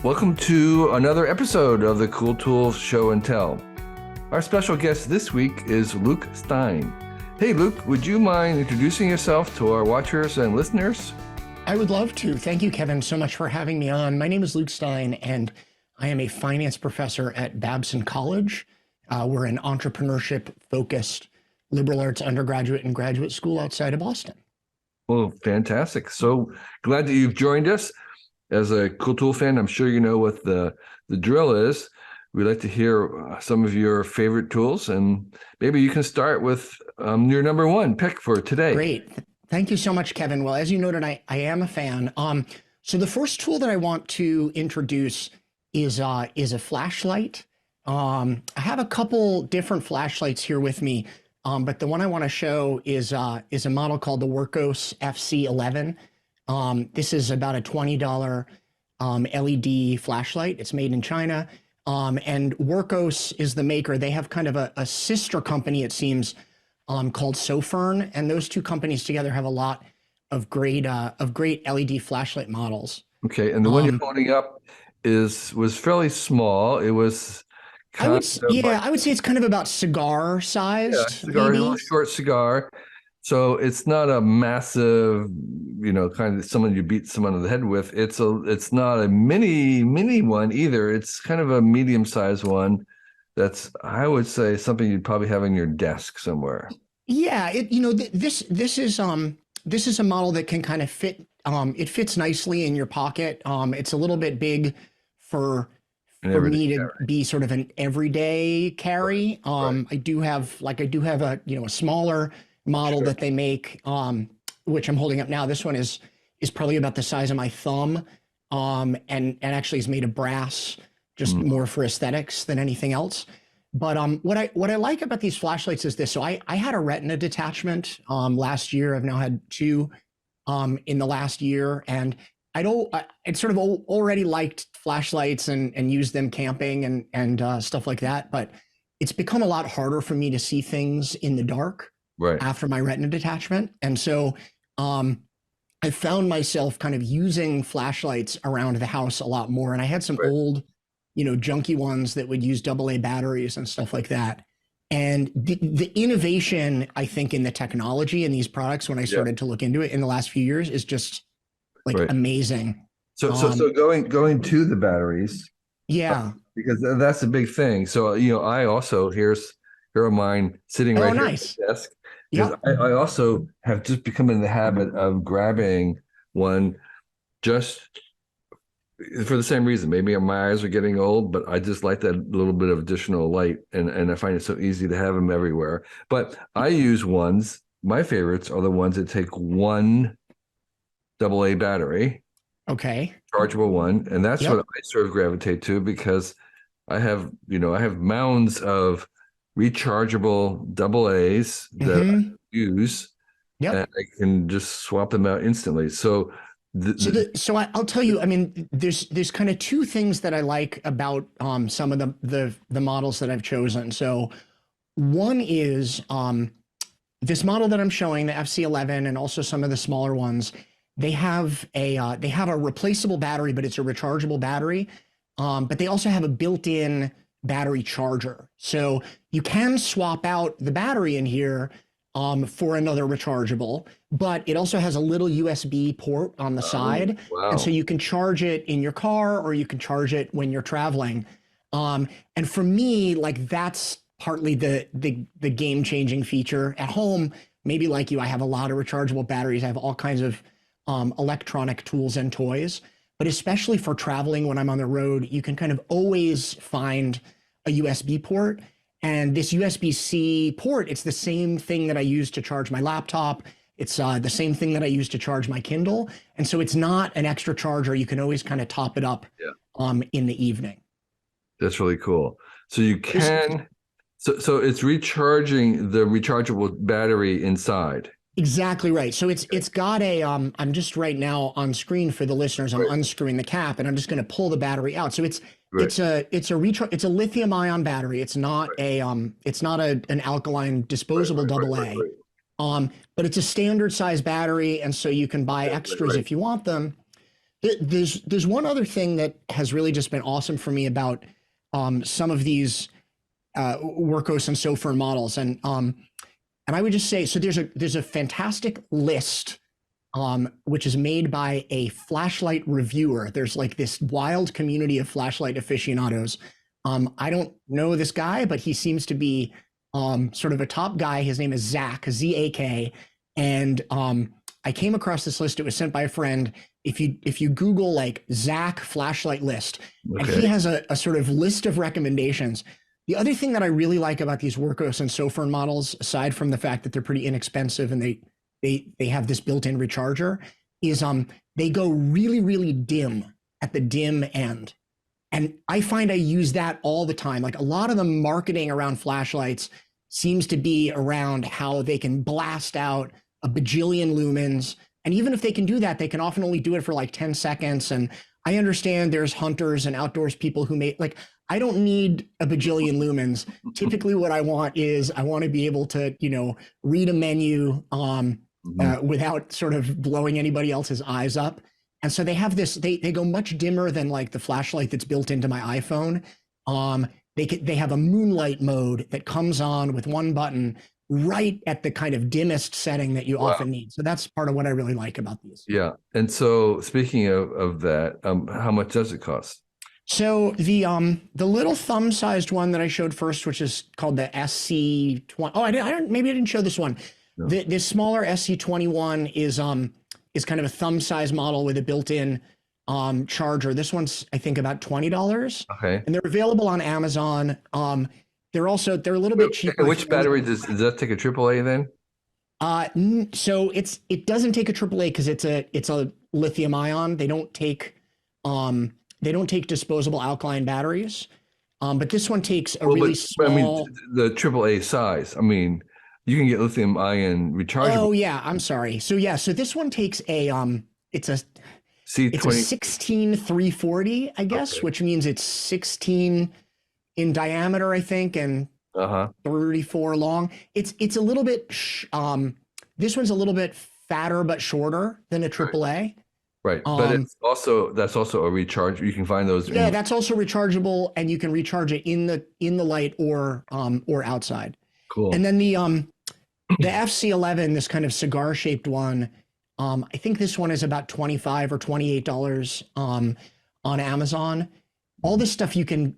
Welcome to another episode of the Cool Tools Show and Tell. Our special guest this week is Luke Stein. Hey Luke, would you mind introducing yourself to our watchers and listeners? I would love to. Thank you, Kevin, so much for having me on. My name is Luke Stein, and I am a finance professor at Babson College. We're an entrepreneurship-focused liberal arts undergraduate and graduate school outside of Boston. Well, fantastic. So glad that you've joined us. As a Cool Tool fan, I'm sure you know what the drill is. We'd like to hear some of your favorite tools, and maybe you can start with your number one pick for today. Great. Thank you so much, Kevin. Well, as you noted, I am a fan. So the first tool that I want to introduce is a flashlight. I have a couple different flashlights here with me, but the one I want to show is a model called the Wurkkos FC11. This is about a $20 LED flashlight. It's made in China. And Wurkkos is the maker. They have kind of a sister company, it seems, called Sofern. And those two companies together have a lot of great LED flashlight models. Okay, and the one you're holding up was fairly small. It was I would say it's kind of about cigar sized. Yeah, cigar, a little short cigar. So it's not a massive, kind of someone you beat someone on the head with. It's not a mini one either. It's kind of a medium-sized one. That's, I would say, something you'd probably have on your desk somewhere. Yeah, this is a model that can kind of fit. It fits nicely in your pocket. It's a little bit big for me to be sort of an everyday carry. Right. I do have a smaller model that they make, which I'm holding up now. This one is probably about the size of my thumb, and actually is made of brass, just more for aesthetics than anything else. But what I like about these flashlights is this. So I had a retina detachment last year. I've now had two in the last year, and I'd sort of already liked flashlights and used them camping and stuff like that. But it's become a lot harder for me to see things in the dark. Right. After my retina detachment. And so I found myself kind of using flashlights around the house a lot more. And I had some old, junky ones that would use AA batteries and stuff like that. And the innovation, I think, in the technology in these products, when I started to look into it in the last few years, is just like amazing. So going to the batteries. Yeah. Because that's a big thing. So, I also, here are mine sitting right here at the desk. Yeah. I also have just become in the habit of grabbing one just for the same reason. Maybe my eyes are getting old, but I just like that little bit of additional light, and I find it so easy to have them everywhere. But I use ones, my favorites are the ones that take one AA battery. Okay. Chargeable one. And that's what I sort of gravitate to, because I have mounds of rechargeable AA's that I use, and I can just swap them out instantly. So, I'll tell you. I mean, there's kind of two things that I like about some of the models that I've chosen. So, one is this model that I'm showing, the FC11, and also some of the smaller ones. They have a replaceable battery, but it's a rechargeable battery. But they also have a built-in battery charger. So you can swap out the battery in here for another rechargeable, but it also has a little USB port on the side. Wow. And so you can charge it in your car, or you can charge it when you're traveling. And for me, like, that's partly the game-changing feature. At home, maybe like you, I have a lot of rechargeable batteries. I have all kinds of electronic tools and toys. But especially for traveling when I'm on the road, you can kind of always find a USB port. And this USB-C port, it's the same thing that I use to charge my laptop. It's the same thing that I use to charge my Kindle. And so it's not an extra charger. You can always kind of top it up in the evening. That's really cool. So you can, so it's recharging the rechargeable battery inside. Exactly right. So it's got a I'm just right now on screen for the listeners. I'm unscrewing the cap, and I'm just going to pull the battery out. So it's a lithium ion battery. It's not an alkaline disposable AA. But it's a standard size battery, and so you can buy extras if you want them. There's one other thing that has really just been awesome for me about some of these Wurkkos and Sofern models, and I would just say, so there's a fantastic list which is made by a flashlight reviewer. There's like this wild community of flashlight aficionados. I don't know this guy, but he seems to be sort of a top guy. His name is Zach, Z-A-K, and I came across this list. It was sent by a friend. If you Google like Zach flashlight list, and he has a sort of list of recommendations. The other thing that I really like about these Wurkkos and Sofern models, aside from the fact that they're pretty inexpensive and they have this built-in recharger, is they go really, really dim at the dim end. And I find I use that all the time. Like a lot of the marketing around flashlights seems to be around how they can blast out a bajillion lumens. And even if they can do that, they can often only do it for like 10 seconds. And I understand there's hunters and outdoors people who may like, I don't need a bajillion lumens. Typically what I want is I want to be able to, read a menu without sort of blowing anybody else's eyes up. And so they have this, they go much dimmer than like the flashlight that's built into my iPhone. They have a moonlight mode that comes on with one button right at the kind of dimmest setting that you often need. So that's part of what I really like about these. Yeah. And so speaking of that, how much does it cost? So the little thumb-sized one that I showed first, which is called the SC20. Oh, maybe I didn't show this one. No. This smaller SC21 is kind of a thumb-sized model with a built-in charger. This one's I think about $20. Okay. And they're available on Amazon. They're a little bit cheaper. Which battery does that take a AAA then? So it doesn't take a AAA because it's a lithium ion. They don't take disposable alkaline batteries, but this one takes a really small. I mean, the AAA size. I mean, you can get lithium ion rechargeable. Oh yeah, I'm sorry. So this one takes it's a C20. It's a 16340, I guess, which means it's 16 in diameter, I think, and 34 long. It's a little bit. This one's a little bit fatter but shorter than a AAA. Right, but that's also a recharge. You can find those. Yeah, that's also rechargeable, and you can recharge it in the light or outside. Cool. And then the FC11, this kind of cigar shaped one, I think this one is about $25 or $28 on Amazon. All this stuff you can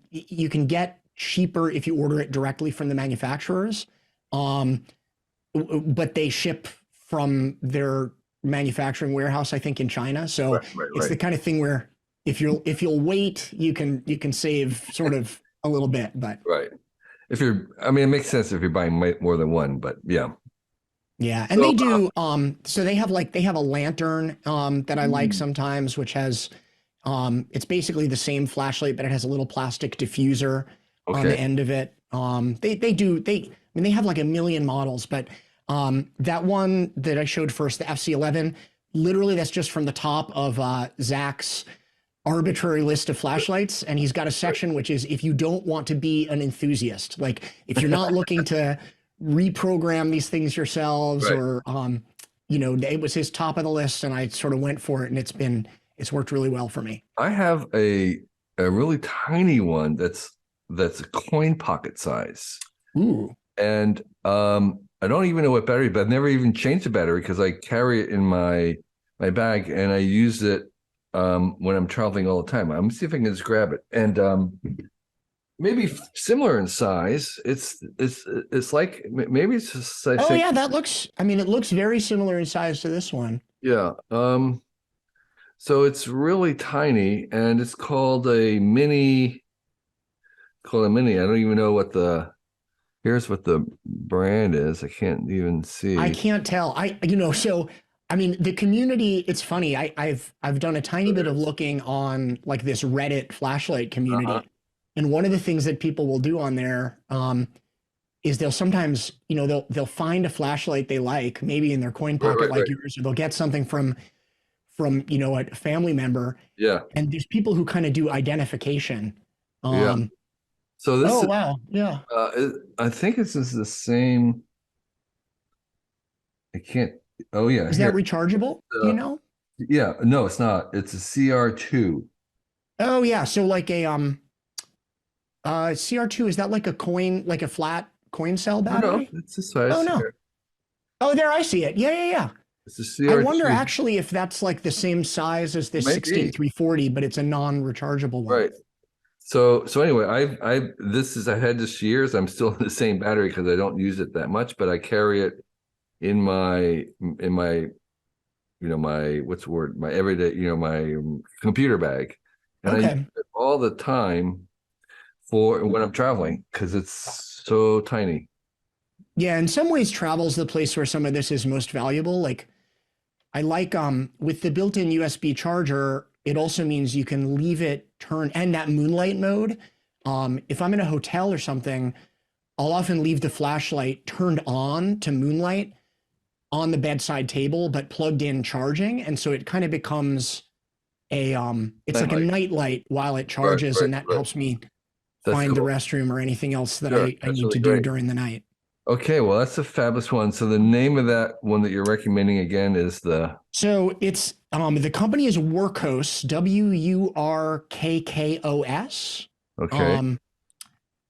get cheaper if you order it directly from the manufacturers, but they ship from their manufacturing warehouse, I think, in China. So it's the kind of thing where if you'll wait, you can save sort of a little bit. But it makes sense if you're buying more than one, but yeah. Yeah, and so, they do. So they have a lantern that I like sometimes, which has it's basically the same flashlight, but it has a little plastic diffuser on the end of it. They have like a million models, but that one that I showed first, the FC11, literally that's just from the top of Zach's arbitrary list of flashlights, and he's got a section which is if you don't want to be an enthusiast, like if you're not looking to reprogram these things yourselves, or it was his top of the list, and I sort of went for it, and it's worked really well for me. I have a really tiny one that's a coin pocket size. Ooh. And I don't even know what battery, but I've never even changed the battery because I carry it in my bag and I use it when I'm traveling all the time. I'm gonna see if I can just grab it. And maybe similar in size. It's like maybe it's just. Yeah, that looks. I mean, it looks very similar in size to this one. Yeah. So it's really tiny, and it's called a mini. I don't even know what here's what the brand is. I can't even see. I can't tell. So I mean, the community, it's funny. I've done a tiny bit of looking on like this Reddit flashlight community. And one of the things that people will do on there is they'll sometimes, they'll find a flashlight they like, maybe in their coin pocket yours, or they'll get something from a family member. Yeah. And there's people who kind of do identification. So this wow. Yeah. I think this is the same. I can't. Oh yeah. Is that rechargeable? Do you know? Yeah, no, it's not. It's a CR2. Oh yeah, so like a CR2, is that like a coin, like a flat coin cell No, no, battery? it's the Oh size no. here. Oh, there I see it. Yeah, yeah, yeah. It's a I wonder CR2. actually if that's like the same size as It this might be. 16340, but it's a non-rechargeable one. Right. So anyway, this is I had this years. I'm still in the same battery because I don't use it that much, but I carry it in my my what's the word, my everyday, my computer bag, and I use Okay. it all the time for when I'm traveling because it's so tiny. Yeah, in some ways travel's the place where some of this is most valuable. Like I like with the built-in USB charger, it also means you can leave it turn and that moonlight mode. If I'm in a hotel or something, I'll often leave the flashlight turned on to moonlight on the bedside table, but plugged in charging. And so it kind of becomes it's Night like a light. night light while it Right, charges. right, And that right. helps me That's find the cool. restroom or anything else that Sure, I that's need really to do great. during the night. Okay, well, that's a fabulous one. So the name of that one that you're recommending again is the So it's the company is Wurkkos, Wurkkos, okay. um,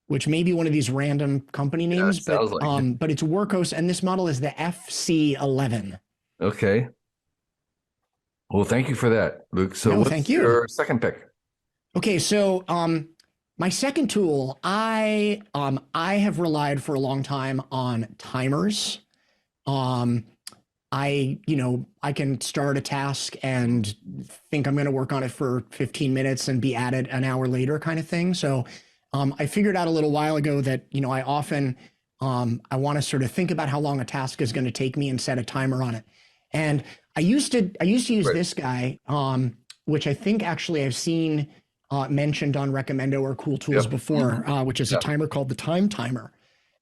which may be one of these random company Yeah, names, it sounds like it. but it's Wurkkos, and this model is the FC11. Okay. Well, thank you for that, Luke. So No, thank what's you. your second pick? Okay, so my second tool, I have relied for a long time on timers. Um, I can start a task and think I'm going to work on it for 15 minutes and be at it an hour later kind of thing. So I figured out a little while ago that, I often, I want to sort of think about how long a task is going to take me and set a timer on it. And I used to use Right. this guy, which I think actually I've seen mentioned on Recommendo or Cool Tools Yep. before, which is a Yeah. timer called the Time Timer.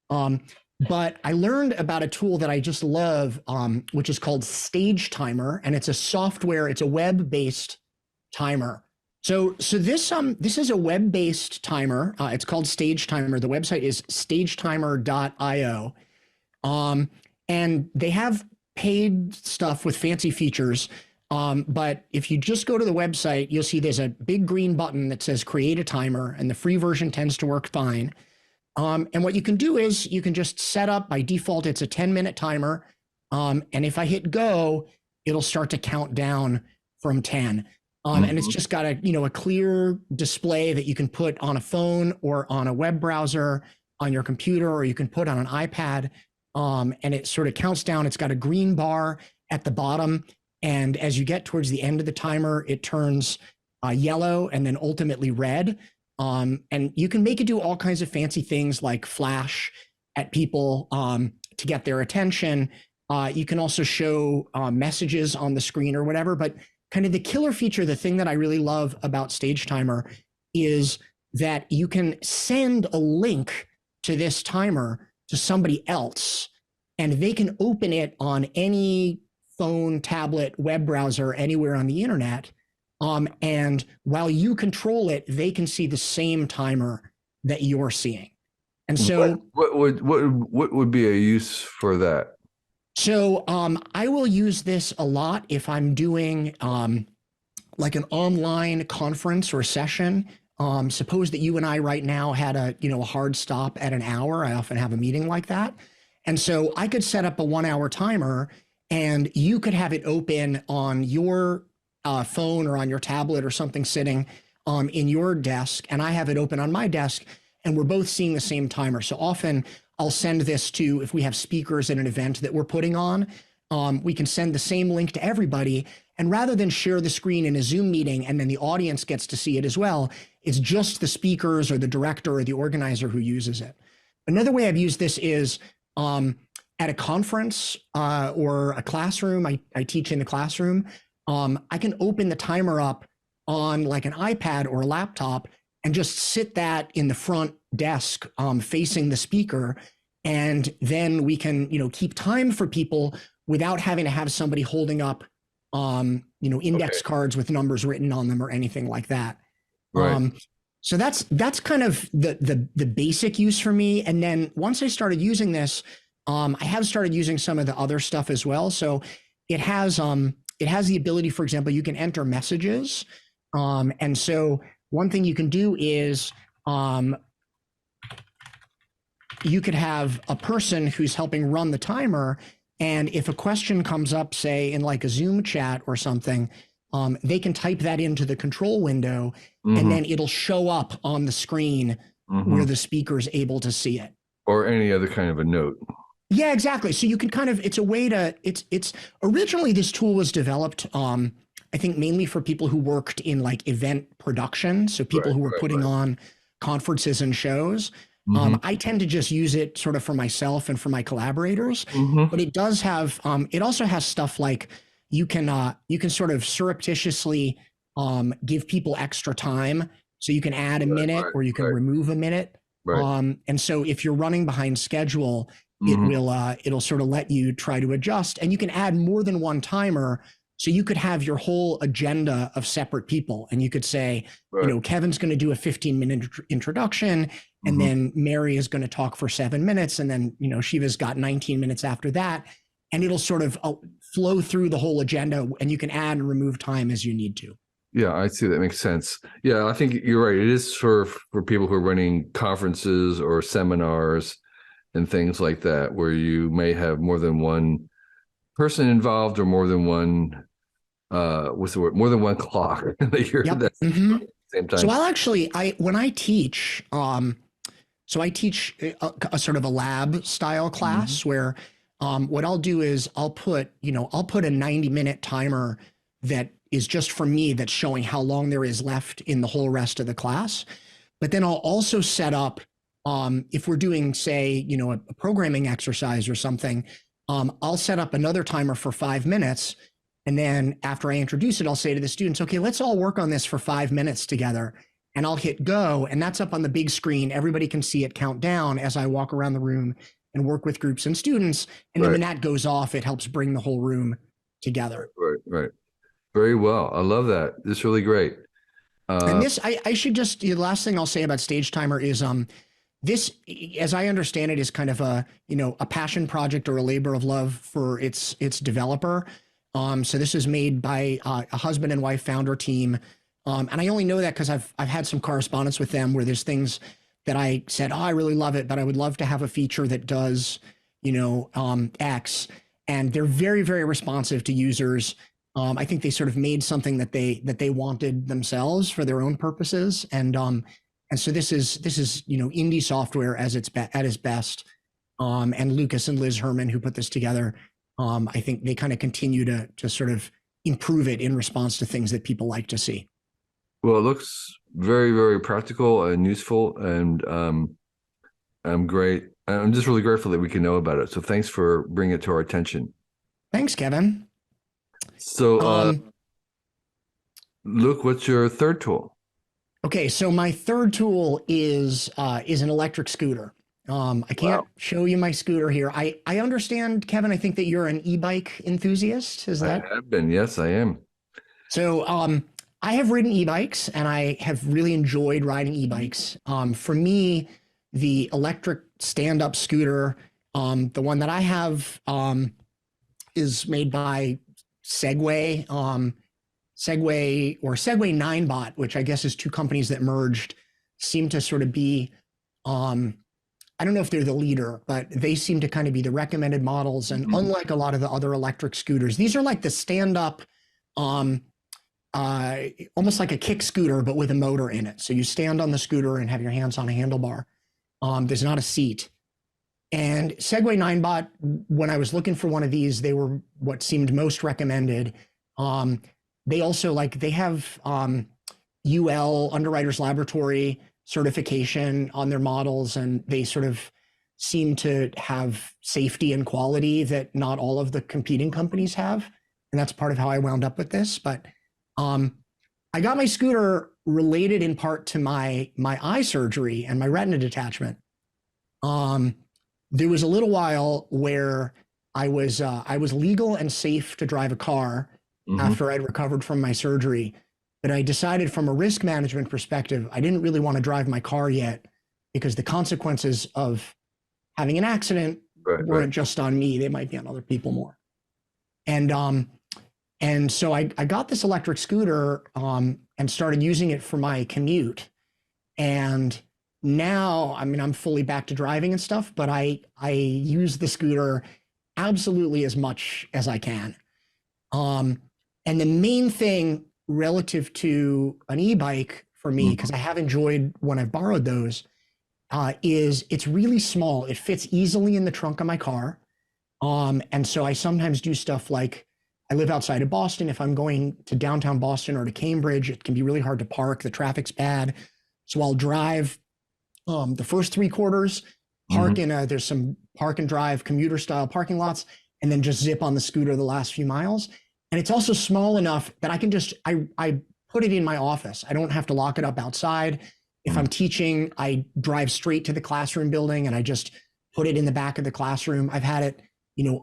Um, but I learned about a tool that I just love, which is called Stage Timer, and it's a software. It's a web-based timer. So this is a web-based timer. It's called Stage Timer. The website is stagetimer.io, um, and they have paid stuff with fancy features. But if you just go to the website, you'll see there's a big green button that says Create a Timer, and the free version tends to work fine. And what you can do is you can just set up by default, it's a 10-minute timer. And if I hit go, it'll start to count down from 10. And it's Mhm. just got a clear display that you can put on a phone or on a web browser on your computer, or you can put on an iPad. And it sort of counts down. It's got a green bar at the bottom. And as you get towards the end of the timer, it turns yellow and then ultimately red. And you can make it do all kinds of fancy things like flash at people to get their attention. You can also show messages on the screen or whatever. But kind of the killer feature, the thing that I really love about Stage Timer is that you can send a link to this timer to somebody else, and they can open it on any phone, tablet, web browser, anywhere on the internet. And while you control it, they can see the same timer that you're seeing. And so What would be a use for that? I will use this a lot if I'm doing like an online conference or session. Suppose that you and I right now had a hard stop at an hour. I often have a meeting like that. And so I could set up a 1 hour timer, and you could have it open on your phone or on your tablet or something sitting in your desk, and I have it open on my desk, and we're both seeing the same timer. So often I'll send this to, if we have speakers at an event that we're putting on, we can send the same link to everybody. And rather than share the screen in a Zoom meeting and then the audience gets to see it as well, it's just the speakers or the director or the organizer who uses it. Another way I've used this is at a conference or a classroom. I teach in the classroom. I can open the timer up on like an iPad or a laptop and just sit that in the front desk facing the speaker. And then we can, keep time for people without having to have somebody holding up, index Okay. cards with numbers written on them or anything like that. Right. So that's kind of the basic use for me. And then once I started using this, I have started using some of the other stuff as well. So it has it has the ability, for example, you can enter messages. And so one thing you can do is you could have a person who's helping run the timer. And if a question comes up, say in like a Zoom chat or something, they can type that into the control window, and then it'll show up on the screen where the speaker is able to see it. Or any other kind of a note. Yeah, exactly. So you can kind of, it's a way to, it's originally this tool was developed, I think mainly for people who worked in like event production. So people who were putting on conferences and shows. I tend to just use it sort of for myself and for my collaborators, but it does have, it also has stuff like you can sort of surreptitiously give people extra time. So you can add a minute or you can remove a minute. And so if you're running behind schedule, it will, it'll sort of let you try to adjust, and you can add more than one timer. So you could have your whole agenda of separate people, and you could say, you know, Kevin's going to do a 15-minute introduction, and then Mary is going to talk for 7 minutes, and then, you know, Shiva's got 19 minutes after that, and it'll sort of flow through the whole agenda, and you can add and remove time as you need to. Yeah, I see. That makes sense. Yeah, I think you're right. It is for people who are running conferences or seminars and things like that, where you may have more than one person involved or more than one what's the word, more than one clock that you're at the same time. So I'll actually, when I teach, so I teach a sort of a lab style class where what I'll do is I'll put a 90-minute timer that is just for me, that's showing how long there is left in the whole rest of the class. But then I'll also set up, if we're doing, say, you know, a programming exercise or something, I'll set up another timer for 5 minutes. And then after I introduce it, I'll say to the students, okay, let's all work on this for 5 minutes together. And I'll hit go, and that's up on the big screen. Everybody can see it count down as I walk around the room and work with groups and students. And then when that goes off, it helps bring the whole room together. Right. Very well. I love that. This is really great. And this, I should just, the last thing I'll say about Stage Timer is, this, as I understand it, is kind of a, you know, a passion project or a labor of love for its developer. So this is made by a husband and wife founder team. And I only know that because I've had some correspondence with them where there's things that I said, oh, I really love it, but I would love to have a feature that does, you know, X. And they're very, very responsive to users. I think they sort of made something that they wanted themselves for their own purposes. And so this is, you know, indie software at its best. And Lucas and Liz Herman, who put this together, I think they kind of continue to sort of improve it in response to things that people like to see. Well, it looks very, very practical and useful, and I'm great. I'm just really grateful that we can know about it. So thanks for bringing it to our attention. Thanks, Kevin. So, Luke, what's your third tool? Okay, so my third tool is an electric scooter. I can't show you my scooter here. I understand, Kevin, I think that you're an e-bike enthusiast. Is that? I have been. Yes, I am. So I have ridden e-bikes, and I have really enjoyed riding e-bikes. For me, the electric stand-up scooter, the one that I have is made by Segway, Segway 9bot, which I guess is two companies that merged, seem to sort of be, I don't know if they're the leader, but they seem to kind of be the recommended models. And unlike a lot of the other electric scooters, these are like the stand-up, almost like a kick scooter, but with a motor in it. So you stand on the scooter and have your hands on a handlebar. There's not a seat. And Segway 9bot, when I was looking for one of these, they were what seemed most recommended. They also they have UL, Underwriters Laboratory certification on their models, and they sort of seem to have safety and quality that not all of the competing companies have. And that's part of how I wound up with this. But I got my scooter related in part to my eye surgery and my retina detachment. There was a little while where I was legal and safe to drive a car after I'd recovered from my surgery. But I decided from a risk management perspective, I didn't really want to drive my car yet, because the consequences of having an accident weren't just on me. They might be on other people more. And And so I got this electric scooter and started using it for my commute. And now, I mean, I'm fully back to driving and stuff, but I use the scooter absolutely as much as I can. Um, and the main thing relative to an e-bike for me, because I have enjoyed when I've borrowed those, is it's really small. It fits easily in the trunk of my car. And so I sometimes do stuff like I live outside of Boston. If I'm going to downtown Boston or to Cambridge, it can be really hard to park. The traffic's bad. So I'll drive the first 3 quarters, park in there's some park and drive commuter style parking lots, and then just zip on the scooter the last few miles. And it's also small enough that I can just, I put it in my office. I don't have to lock it up outside. If I'm teaching, I drive straight to the classroom building and I just put it in the back of the classroom. I've had it,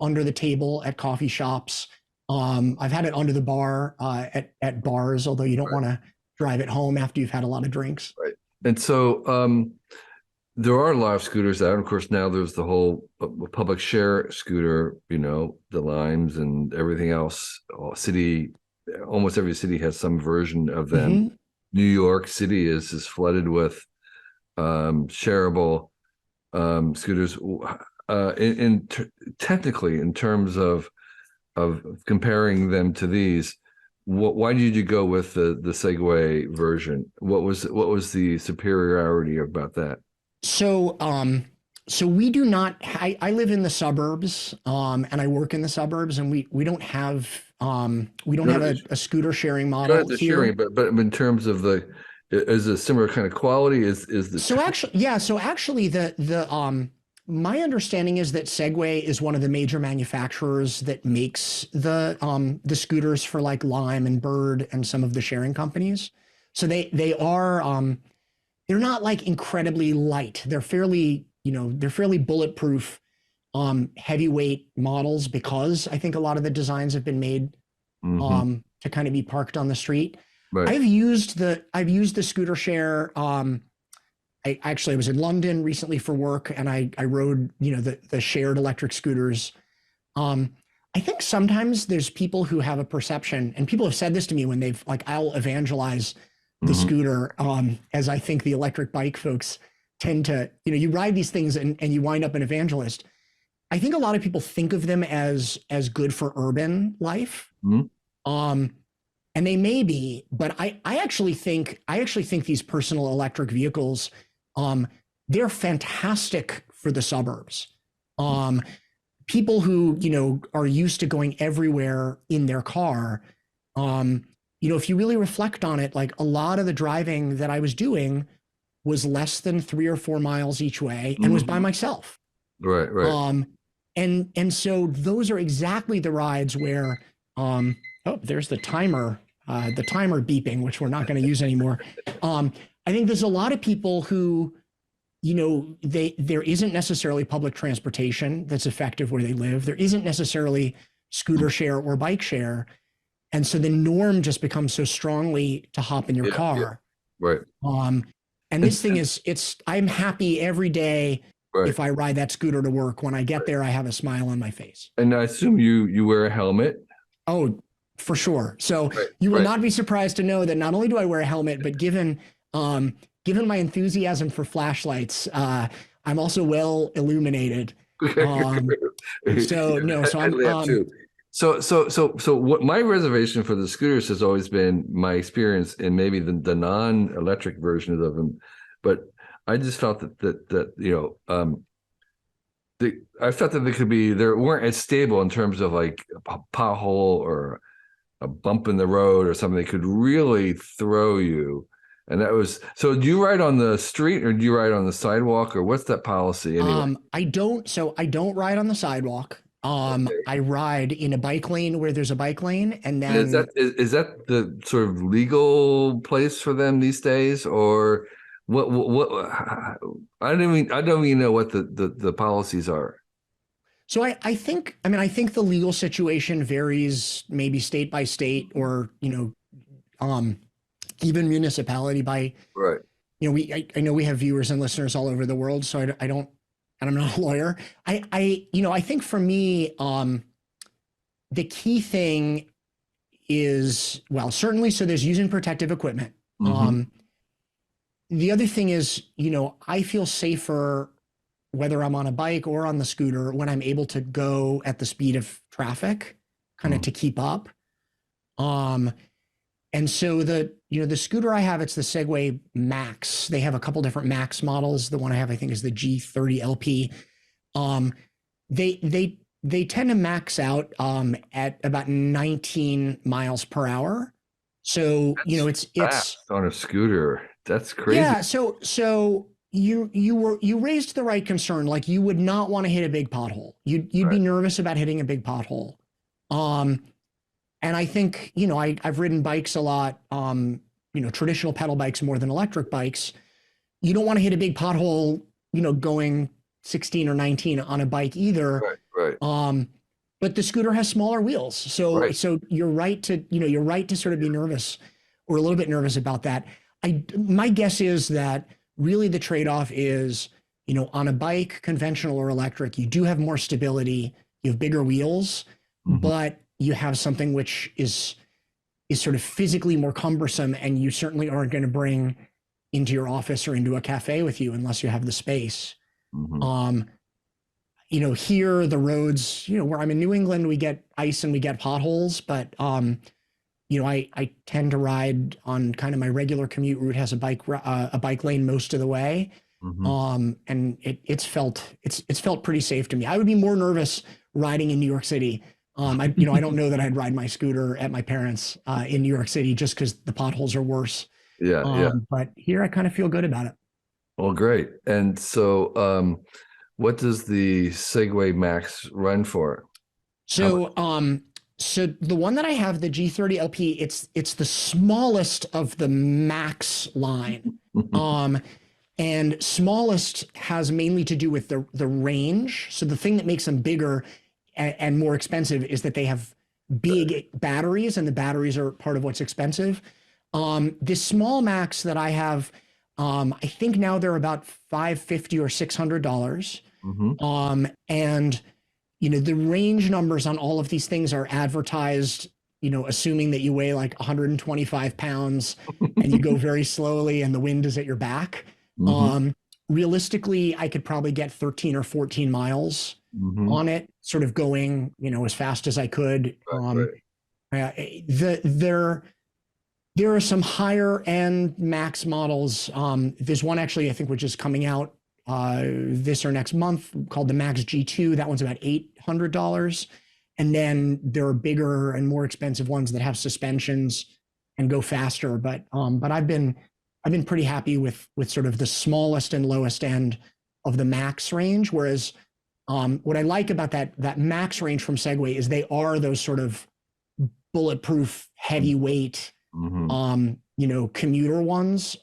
under the table at coffee shops. I've had it under the bar at bars, although you don't want to drive it home after you've had a lot of drinks. Right. And so there are a lot of scooters out. Of course, now there's the whole public share scooter, the Limes and everything else. Almost every city has some version of them. New York City is flooded with shareable scooters. Technically, in terms of comparing them to these, why did you go with the Segway version? What was the superiority about that? So we do not. I live in the suburbs, and I work in the suburbs, and we don't have a scooter sharing model here. Sharing, but in terms of is a similar kind of quality? So actually, my understanding is that Segway is one of the major manufacturers that makes the scooters for like Lime and Bird and some of the sharing companies. So they are they're not like incredibly light. They're fairly bulletproof, heavyweight models because I think a lot of the designs have been made to kind of be parked on the street. Right. I've used the scooter share. I was in London recently for work and I rode, the shared electric scooters. I think sometimes there's people who have a perception, and people have said this to me when they've I'll evangelize the scooter, as I think the electric bike folks tend to, you ride these things and you wind up an evangelist. I think a lot of people think of them as good for urban life. And they may be, but I actually think these personal electric vehicles, they're fantastic for the suburbs. People who, are used to going everywhere in their car, if you really reflect on it, like a lot of the driving that I was doing was less than 3 or 4 miles each way and was by myself. Right. And so those are exactly the rides where, there's the timer beeping, which we're not going to use anymore. I think there's a lot of people who, there isn't necessarily public transportation that's effective where they live. There isn't necessarily scooter share or bike share. And so the norm just becomes so strongly to hop in your car. Right. And this thing I'm happy every day if I ride that scooter to work. When I get there, I have a smile on my face. And I assume you wear a helmet. Oh, for sure. So you will not be surprised to know that not only do I wear a helmet, but given my enthusiasm for flashlights, I'm also well illuminated. So what my reservation for the scooters has always been my experience in maybe the non-electric versions of them, but I just felt that I felt that they weren't as stable in terms of like a pothole or a bump in the road or something. They could really throw you. And that was, so do you ride on the street or do you ride on the sidewalk, or what's that policy anyway? I don't ride on the sidewalk. I ride in a bike lane where there's a bike lane, and then is that the sort of legal place for them these days, or what I don't even know what the policies are. So I think the legal situation varies maybe state by state, or even municipality by right. I know we have viewers and listeners all over the world, so I don't, and I'm not a lawyer. I think for me, the key thing is, well, certainly, so there's using protective equipment. Mm-hmm. The other thing is, I feel safer whether I'm on a bike or on the scooter when I'm able to go at the speed of traffic, kind of to keep up. And so the scooter I have, it's the Segway Max. They have a couple different Max models. The one I have, I think, is the G30 LP. They tend to max out at about 19 miles per hour. So it's fast on a scooter. That's crazy. Yeah. So you raised the right concern. Like, you would not want to hit a big pothole. You'd be nervous about hitting a big pothole. And I think, I've ridden bikes a lot, traditional pedal bikes more than electric bikes. You don't want to hit a big pothole, going 16 or 19 on a bike either. Right. But the scooter has smaller wheels. So you're right to sort of be nervous, or a little bit nervous about that. My guess is that really the trade-off is, on a bike, conventional or electric, you do have more stability, you have bigger wheels, but you have something which is sort of physically more cumbersome, and you certainly aren't going to bring into your office or into a cafe with you unless you have the space. Here, the roads, where I'm in New England, we get ice and we get potholes, but I tend to ride on kind of my regular commute route, has a bike lane most of the way. And it's felt pretty safe to me. I would be more nervous riding in New York City. I don't know that I'd ride my scooter at my parents' in New York City, just because the potholes are worse. But here I kind of feel good about it. Well, great. And so, what does the Segway Max run for? So the one that I have, the G30 LP, it's the smallest of the Max line. And smallest has mainly to do with the range. So the thing that makes them bigger and more expensive is that they have big batteries, and the batteries are part of what's expensive. This small Max that I have, I think now they're about $550 or $600. And the range numbers on all of these things are advertised, assuming that you weigh like 125 pounds and you go very slowly and the wind is at your back. Realistically, I could probably get 13 or 14 miles on it, sort of going, as fast as I could. There are some higher end Max models. There's one actually, I think, which is coming out this or next month, called the Max G2. That one's about $800. And then there are bigger and more expensive ones that have suspensions and go faster. But I've been pretty happy with sort of the smallest and lowest end of the Max range. Whereas what I like about that Max range from Segway is they are those sort of bulletproof, heavyweight, commuter ones.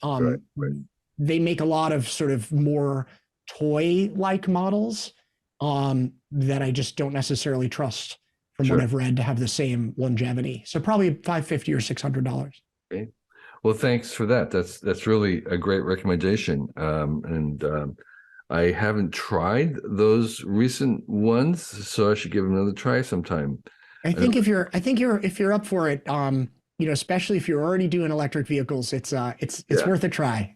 They make a lot of sort of more toy-like models that I just don't necessarily trust, from what I've read, to have the same longevity. So probably $550 or $600. Okay. Well, thanks for that. That's really a great recommendation. I haven't tried those recent ones, so I should give them another try sometime. I think if you're up for it, especially if you're already doing electric vehicles, it's worth a try.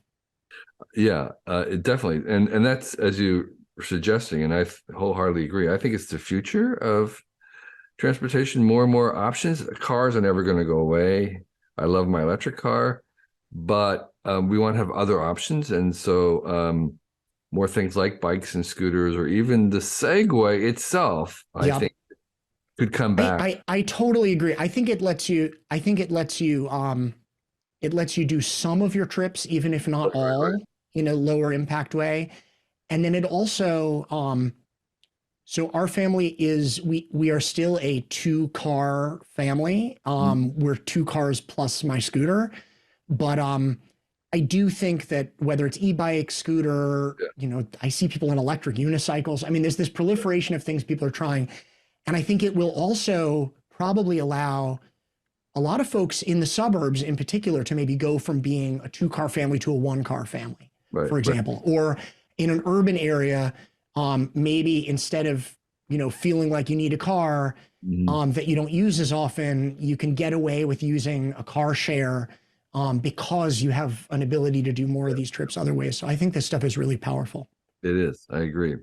Yeah, definitely. And that's, as you were suggesting, and I wholeheartedly agree. I think it's the future of transportation. More and more options. Cars are never going to go away. I love my electric car, but we want to have other options. And so more things like bikes and scooters, or even the Segway itself, I think could come back. I totally agree. I think it lets you do some of your trips, even if not all, in a lower impact way. And then it also, so our family we are still a 2-car family. We're 2 cars plus my scooter, but I do think that whether it's e-bike, scooter, I see people in electric unicycles. I mean, there's this proliferation of things people are trying. And I think it will also probably allow a lot of folks in the suburbs in particular to maybe go from being a 2-car family to a 1-car family, for example, or in an urban area, maybe instead of, feeling like you need a car, that you don't use as often, you can get away with using a car share because you have an ability to do more of these trips other ways. So I think this stuff is really powerful. It is. I agree.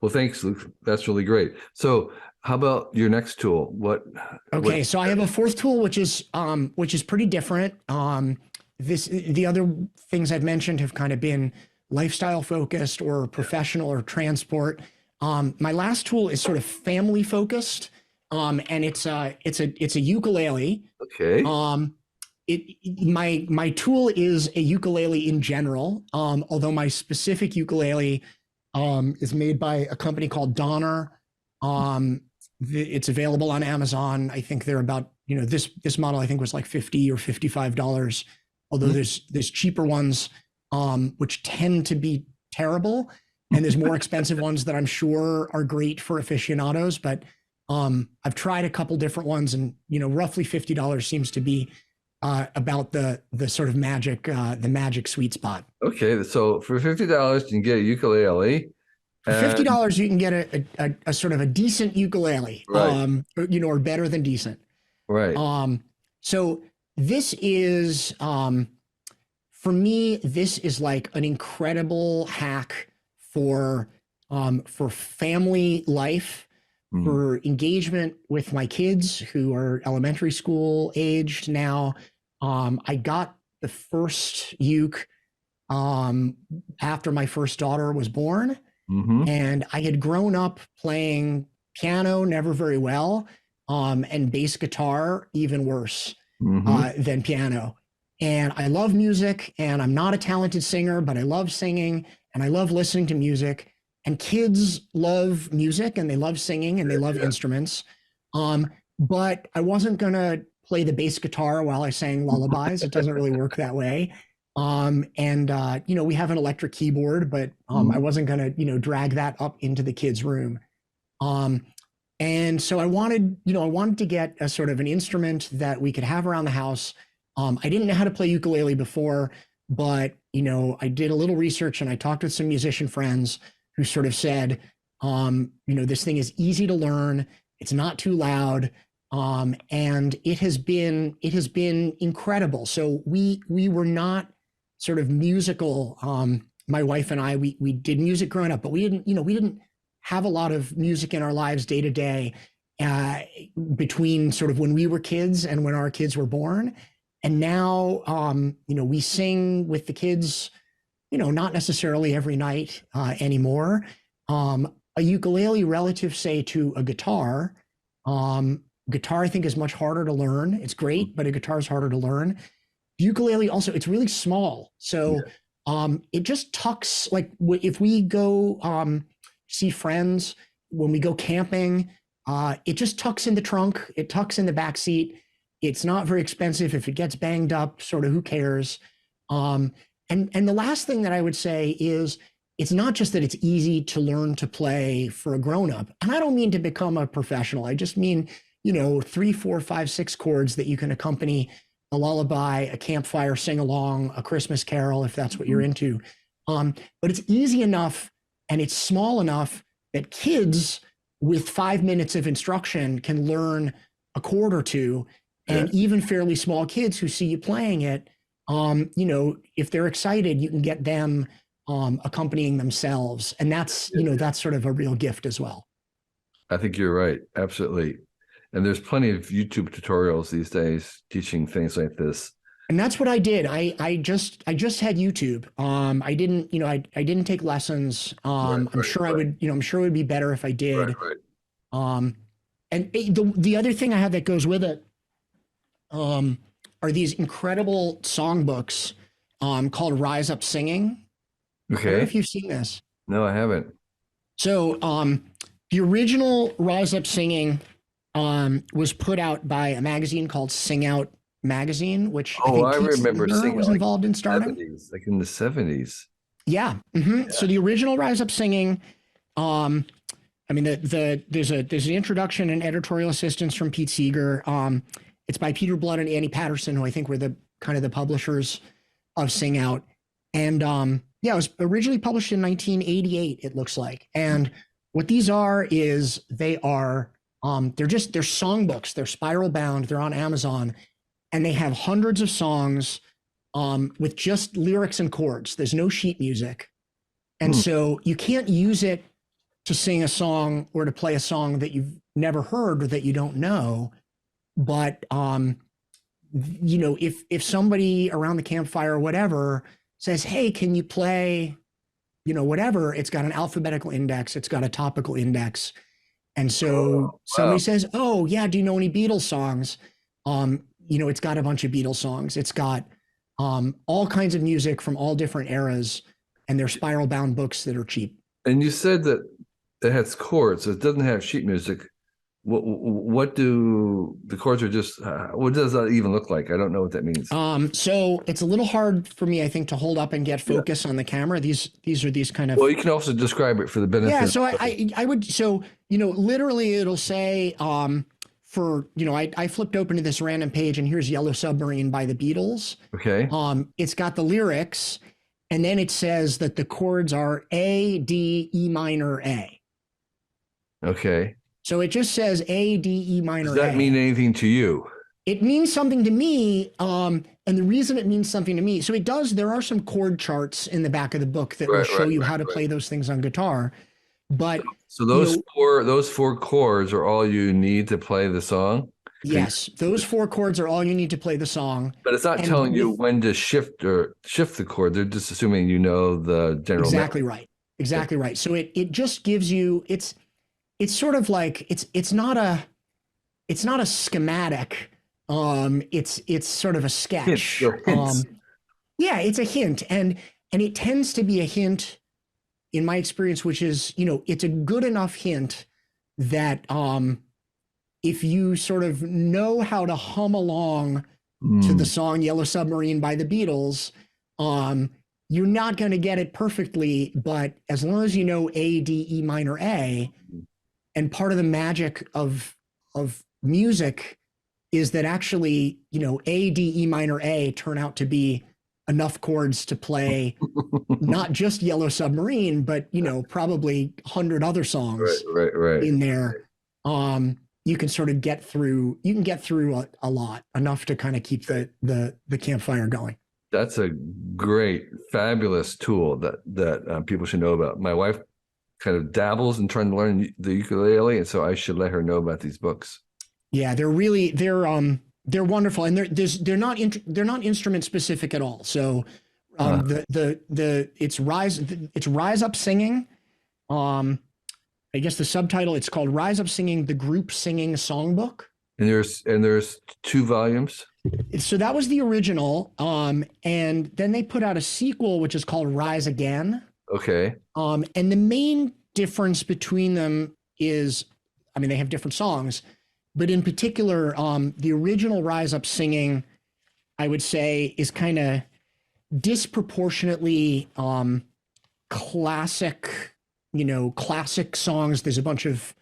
Well, thanks, Luke. That's really great. So how about your next tool? Okay, so I have a fourth tool, which is pretty different. The other things I've mentioned have kind of been lifestyle focused or professional or transport. My last tool is sort of family focused, and it's a ukulele. Okay. My tool is a ukulele in general, although my specific ukulele is made by a company called Donner. It's available on Amazon. I think they're about, this model I think was like $50 or $55. Although there's cheaper ones, which tend to be terrible, and there's more expensive ones that I'm sure are great for aficionados. But I've tried a couple different ones, and roughly $50 seems to be about the sort of magic sweet spot. Okay, so for $50 you can get a ukulele. For $50 you can get a sort of a decent ukulele, right. Or better than decent. Right. So this is, for me, this is like an incredible hack for family life, for engagement with my kids who are elementary school aged now. I got the first uke after my first daughter was born, and I had grown up playing piano, never very well, and bass guitar, even worse than piano. And I love music, and I'm not a talented singer, but I love singing, and I love listening to music. And kids love music, and they love singing, and they love instruments. But I wasn't gonna play the bass guitar while I sang lullabies. It doesn't really work that way. We have an electric keyboard, but I wasn't gonna, drag that up into the kids' room. And so I wanted to get a sort of an instrument that we could have around the house. I didn't know how to play ukulele before, but I did a little research, and I talked with some musician friends who sort of said, this thing is easy to learn, it's not too loud, and it has been incredible. So we were not sort of musical. My wife and I, we did music growing up, but we didn't have a lot of music in our lives day to day between sort of when we were kids and when our kids were born. And now, we sing with the kids, not necessarily every night anymore. A ukulele relative, say, to a guitar, guitar I think is much harder to learn. It's great, but a guitar is harder to learn. Ukulele also, it's really small. So it just tucks, like if we go see friends, when we go camping, it just tucks in the trunk, it tucks in the back seat. It's not very expensive. If it gets banged up, sort of who cares? And the last thing that I would say is, it's not just that it's easy to learn to play for a grown-up. And I don't mean to become a professional. I just mean, 3, 4, 5, 6 chords that you can accompany a lullaby, a campfire sing-along, a Christmas carol, if that's what you're into. But it's easy enough, and it's small enough that kids with 5 minutes of instruction can learn a chord or two. And even fairly small kids who see you playing it, if they're excited, you can get them accompanying themselves. And that's sort of a real gift as well. I think you're right. Absolutely. And there's plenty of YouTube tutorials these days teaching things like this. And that's what I did. I just had YouTube. I didn't take lessons. I'm sure it would be better if I did. And the other thing I have that goes with it are these incredible songbooks called Rise Up Singing. Okay. I don't know if you've seen this. No, I haven't. So the original Rise Up Singing was put out by a magazine called Sing Out Magazine, which I remember Singer was involved in starting. 70s, like in the 70s. Yeah. So the original Rise Up Singing, there's an introduction and editorial assistance from Pete Seeger. It's by Peter Blood and Annie Patterson, who I think were the publishers of Sing Out. And it was originally published in 1988, it looks like. And what these are is they are They're songbooks. They're spiral bound. They're on Amazon, and they have hundreds of songs with just lyrics and chords. There's no sheet music. And so you can't use it to sing a song or to play a song that you've never heard or that you don't know. But, if somebody around the campfire or whatever says, hey, can you play, whatever, it's got an alphabetical index, it's got a topical index. And so somebody says, oh, yeah, do you know any Beatles songs? It's got a bunch of Beatles songs. It's got all kinds of music from all different eras, and they're spiral bound books that are cheap. And you said that it has chords, so it doesn't have sheet music. What do the chords are just, what does that even look like? I don't know what that means. So it's a little hard for me, I think, to hold up and get focus on the camera. These are these kind of. Well, you can also describe it for the benefit. Yeah, so I would, literally it'll say, I flipped open to this random page and here's Yellow Submarine by the Beatles. Okay. It's got the lyrics, and then it says that the chords are A, D, E minor, A. Okay. So it just says A, D, E minor, A. Does that mean anything to you? It means something to me. And the reason it means something to me, so it does, there are some chord charts in the back of the book that will show you how to play those things on guitar. But so those four chords are all you need to play the song? Yes, those four chords are all you need to play the song. But it's not telling you when to shift the chord. They're just assuming the general. Exactly right. Exactly right. So it just gives you, it's sort of like it's not a schematic. It's sort of a sketch. Yeah, it's a hint, and it tends to be a hint, in my experience, which is, it's a good enough hint that if you sort of know how to hum along to the song Yellow Submarine by the Beatles, you're not going to get it perfectly, but as long as you know A, D, E minor, A, and part of the magic of music is that actually, A, D, E minor, A turn out to be enough chords to play not just Yellow Submarine, but, probably 100 other songs in there. You can sort of get through a lot, enough to kind of keep the campfire going. That's a great, fabulous tool that people should know about. My wife kind of dabbles in trying to learn the ukulele, and so I should let her know about these books. Yeah, they're wonderful, and they're not instrument specific at all. So it's Rise Up Singing. I guess the subtitle, it's called Rise Up Singing, the Group Singing Songbook. And there's 2 volumes. So that was the original, and then they put out a sequel which is called Rise Again. Okay. And the main difference between them is, they have different songs, but in particular, the original Rise Up Singing, I would say, is kind of disproportionately classic songs. There's a bunch of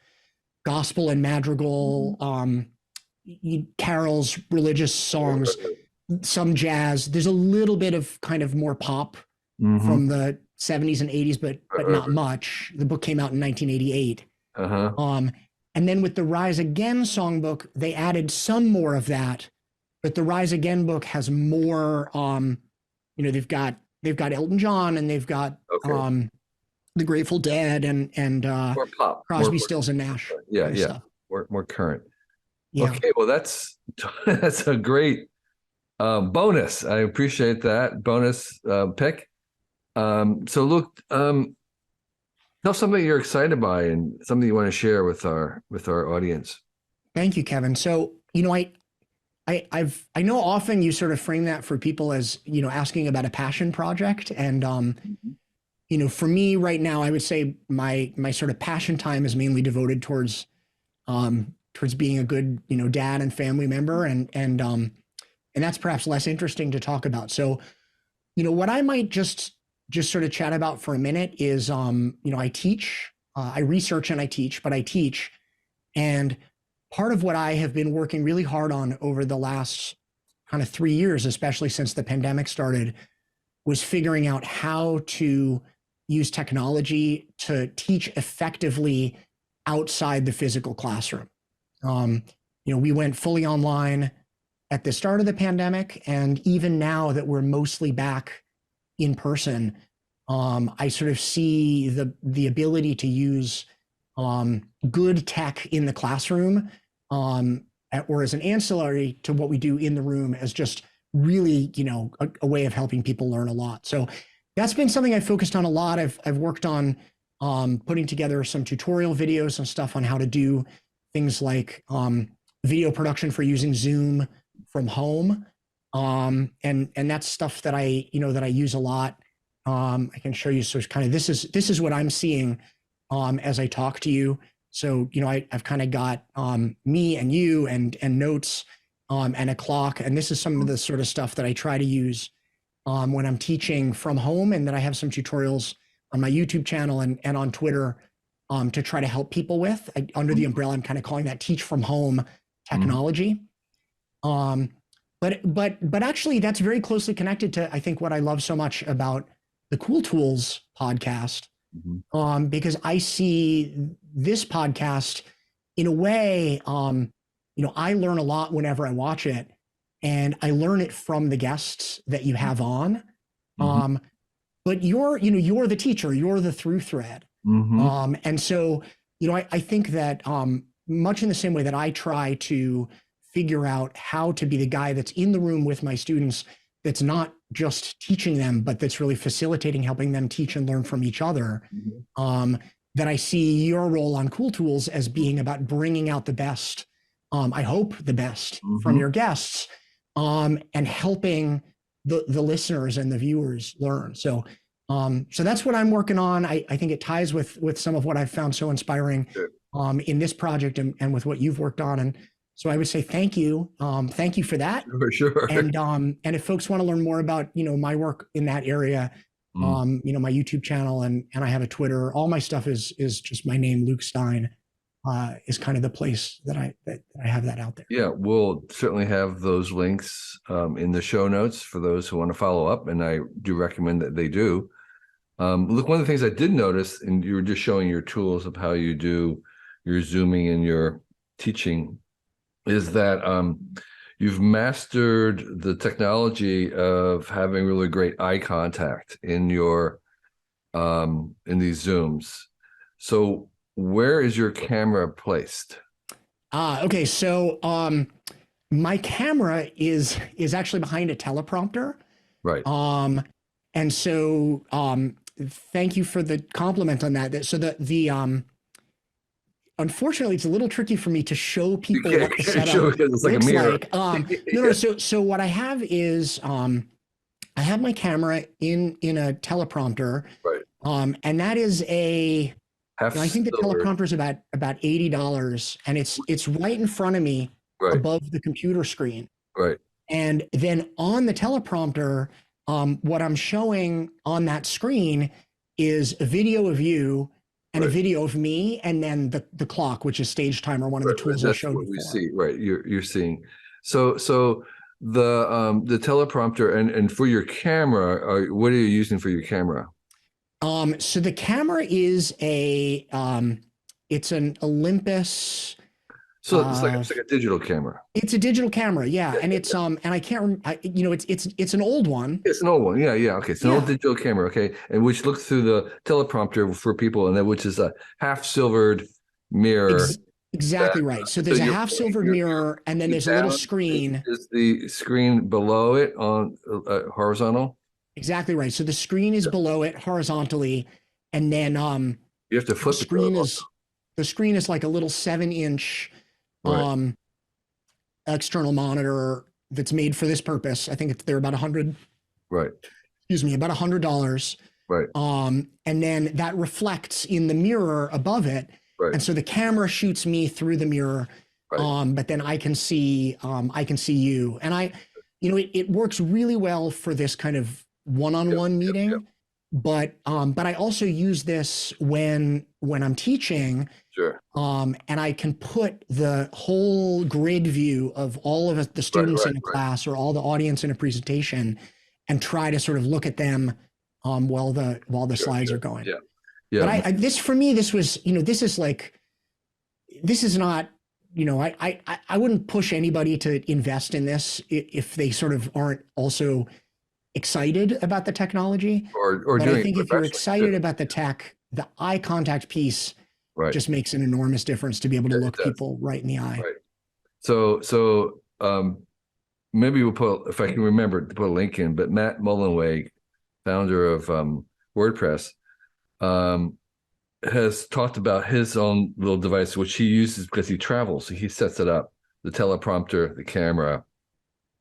gospel and madrigal, carols, religious songs, some jazz. There's a little bit of kind of more pop from the 70s and 80s, but not much. The book came out in 1988. And then with the Rise Again songbook, they added some more of that, but the Rise Again book has more, they've got Elton John, and they've got the Grateful Dead and more pop, Crosby, Stills and Nash. Yeah. More current. Yeah. Okay, well that's a great bonus. I appreciate that bonus pick. So look, tell something you're excited by and something you want to share with our audience. Thank you, Kevin. So, I know often you sort of frame that for people as, asking about a passion project. And, for me right now, I would say my sort of passion time is mainly devoted towards being a good, dad and family member. And that's perhaps less interesting to talk about. So, what I might just sort of chat about for a minute is, I teach, I research and I teach, but I teach. And part of what I have been working really hard on over the last kind of 3 years, especially since the pandemic started, was figuring out how to use technology to teach effectively outside the physical classroom. We went fully online at the start of the pandemic, and even now that we're mostly back in person, I sort of see the ability to use good tech in the classroom, or as an ancillary to what we do in the room, as just really, a way of helping people learn a lot. So that's been something I focused on a lot. I've worked on putting together some tutorial videos and stuff on how to do things like video production for using Zoom from home. And that's stuff that I use a lot. I can show you. So it's kind of, this is what I'm seeing as I talk to you. So, I've kind of got me and you and notes and a clock. And this is some of the sort of stuff that I try to use when I'm teaching from home, and that I have some tutorials on my YouTube channel and on Twitter to try to help people with. Under the umbrella, I'm kind of calling that teach from home technology. But actually that's very closely connected to, I think, what I love so much about the Cool Tools podcast, because I see this podcast in a way, I learn a lot whenever I watch it, and I learn it from the guests that you have on. But you're the teacher, you're the through thread. And so, I think that much in the same way that I try to figure out how to be the guy that's in the room with my students, that's not just teaching them, but that's really facilitating, helping them teach and learn from each other, that I see your role on Cool Tools as being about bringing out the best, I hope the best from your guests, and helping the listeners and the viewers learn. So that's what I'm working on. I think it ties with some of what I've found so inspiring in this project and with what you've worked on. And so I would say thank you. Thank you for that. For sure. And if folks want to learn more about, my work in that area, my YouTube channel and I have a Twitter, all my stuff is just my name, Luke Stein, is kind of the place that I have that out there. Yeah, we'll certainly have those links in the show notes for those who want to follow up. And I do recommend that they do. Look, one of the things I did notice, and you were just showing your tools of how you do your Zooming and your teaching, is that you've mastered the technology of having really great eye contact in your in these Zooms. So where is your camera placed? Okay, so my camera is actually behind a teleprompter. Right. And so thank you for the compliment on that. So the unfortunately, it's a little tricky for me to show people what the setup it's like looks a mirror. like. No. So what I have is I have my camera in a teleprompter, right? And that is I think the teleprompter is about $80, and it's right in front of me, above the computer screen. Right. And then on the teleprompter, what I'm showing on that screen is a video of you and a video of me, and then the clock, which is Stage Timer, one of the tools I showed before. We see, right? You're seeing. So the teleprompter and for your camera, what are you using for your camera? So the camera is it's an Olympus. So it's like a digital camera. It's a digital camera, yeah, and it's and I can't remember. It's an old one. It's an old one, yeah. Okay, it's an old digital camera, okay, and which looks through the teleprompter for people, and then which is a half silvered mirror. Exactly right. So there's a half silvered mirror, and then there's a little screen. Is the screen below it on horizontal? Exactly right. So the screen is below it horizontally, and then you have to flip the screen is like a little 7-inch external monitor that's made for this purpose. I think they're about $100. Right. Excuse me, about $100. Right. And then that reflects in the mirror above it. Right. And so the camera shoots me through the mirror. Right. But then I can see you. And it works really well for this kind of one-on-one meeting. Yep. But I also use this when I'm teaching. Sure. And I can put the whole grid view of all of the students in a class or all the audience in a presentation, and try to sort of look at them while the slides are going. Yeah. Yeah. But this for me, this was, this is not I wouldn't push anybody to invest in this if they sort of aren't also excited about the technology. or But I doing think it if you're professionally excited too. about the tech, the eye contact piece Right. just makes an enormous difference to be able to It look does. people right in the eye. Right. So maybe we'll put, if I can remember, to put a link in, but Matt Mullenweg, founder of WordPress, has talked about his own little device, which he uses because he travels. So he sets it up, the teleprompter, the camera,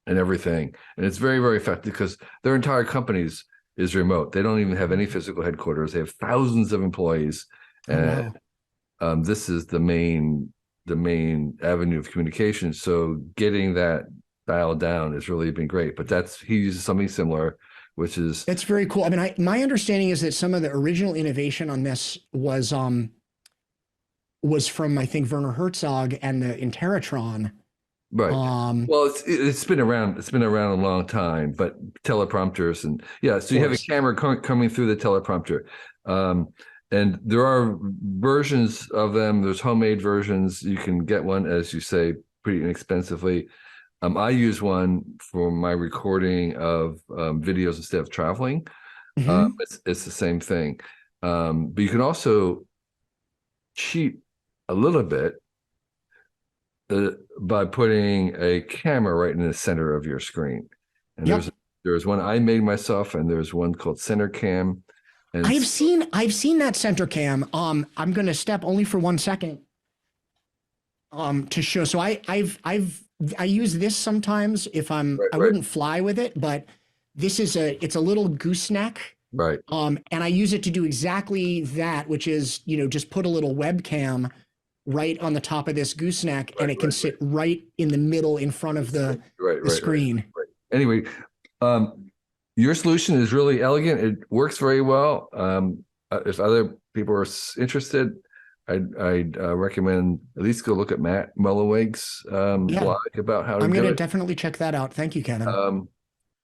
and everything. And it's very, very effective because their entire companies is remote. They don't even have any physical headquarters. They have thousands of employees. And this is the main avenue of communication. So getting that dialed down has really been great. But he uses something similar, which is that's very cool. I mean, my understanding is that some of the original innovation on this was from, I think, Werner Herzog and the Interatron. right. Well, it's been around. It's been around a long time, but teleprompters and so you have a camera coming through the teleprompter. And there are versions of them. There's homemade versions. You can get one, as you say, pretty inexpensively. I use one for my recording of videos instead of traveling. It's the same thing. But you can also cheat a little bit by putting a camera right in the center of your screen. And there's one I made myself, and there's one called Center Cam. And I've seen that Center Cam. I'm going to step only for 1 second to show. So I use this sometimes if I wouldn't fly with it, but this is it's a little gooseneck. Right. And I use it to do exactly that, which is, just put a little webcam right on the top of this gooseneck, and it can sit right in the middle in front of the screen. Right. Anyway, your solution is really elegant. It works very well. If other people are interested, I'd recommend at least go look at Matt Mullenweg's blog about how to do it. I'm going to definitely check that out. Thank you, Kevin.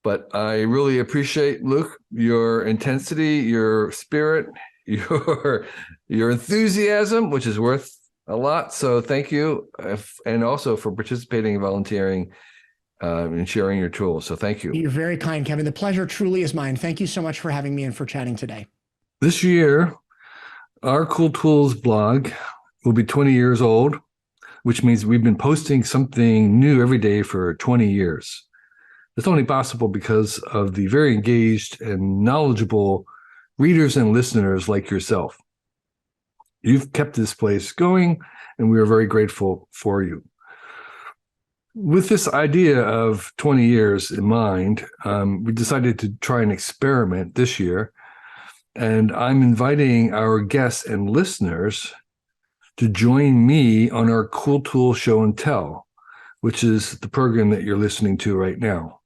But I really appreciate, Luke, your intensity, your spirit, your enthusiasm, which is worth a lot. So thank you, and also for participating and volunteering and sharing your tools. So thank you. You're very kind, Kevin. The pleasure truly is mine. Thank you so much for having me and for chatting today. This year, our Cool Tools blog will be 20 years old, which means we've been posting something new every day for 20 years. It's only possible because of the very engaged and knowledgeable readers and listeners like yourself. You've kept this place going, and we are very grateful for you. With this idea of 20 years in mind, we decided to try an experiment this year, and I'm inviting our guests and listeners to join me on our Cool Tool Show and Tell, which is the program that you're listening to right now.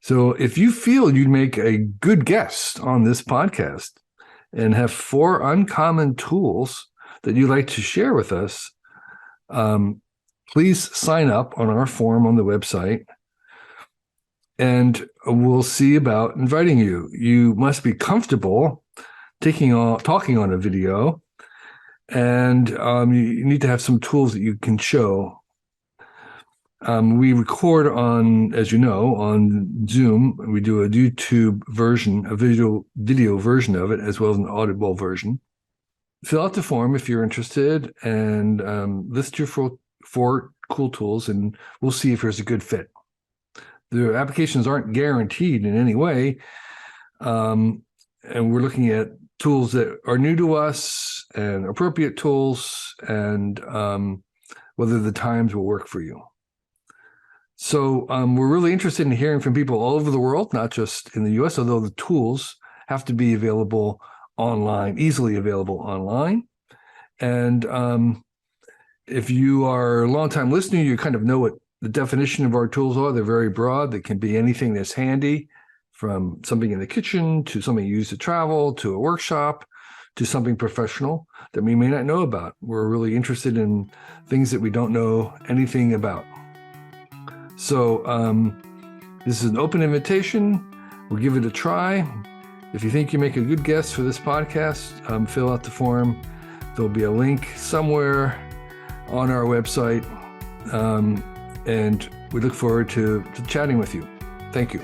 So if you feel you'd make a good guest on this podcast and have 4 uncommon tools that you'd like to share with us, please sign up on our form on the website, and we'll see about inviting you. You must be comfortable talking on a video, and you need to have some tools that you can show. We record on, as you know, on Zoom. We do a YouTube version, a video version of it, as well as an audible version. Fill out the form if you're interested, and list your 4 cool tools, and we'll see if there's a good fit. The applications aren't guaranteed in any way, and we're looking at tools that are new to us and appropriate tools, and whether the times will work for you. So we're really interested in hearing from people all over the world, not just in the US, although the tools have to be available online, easily available online. And if you are a longtime listener, you kind of know what the definition of our tools are. They're very broad. They can be anything that's handy, from something in the kitchen to something you use to travel, to a workshop, to something professional that we may not know about. We're really interested in things that we don't know anything about. So this is an open invitation. We'll give it a try. If you think you make a good guest for this podcast, fill out the form. There'll be a link somewhere on our website. And we look forward to chatting with you. Thank you.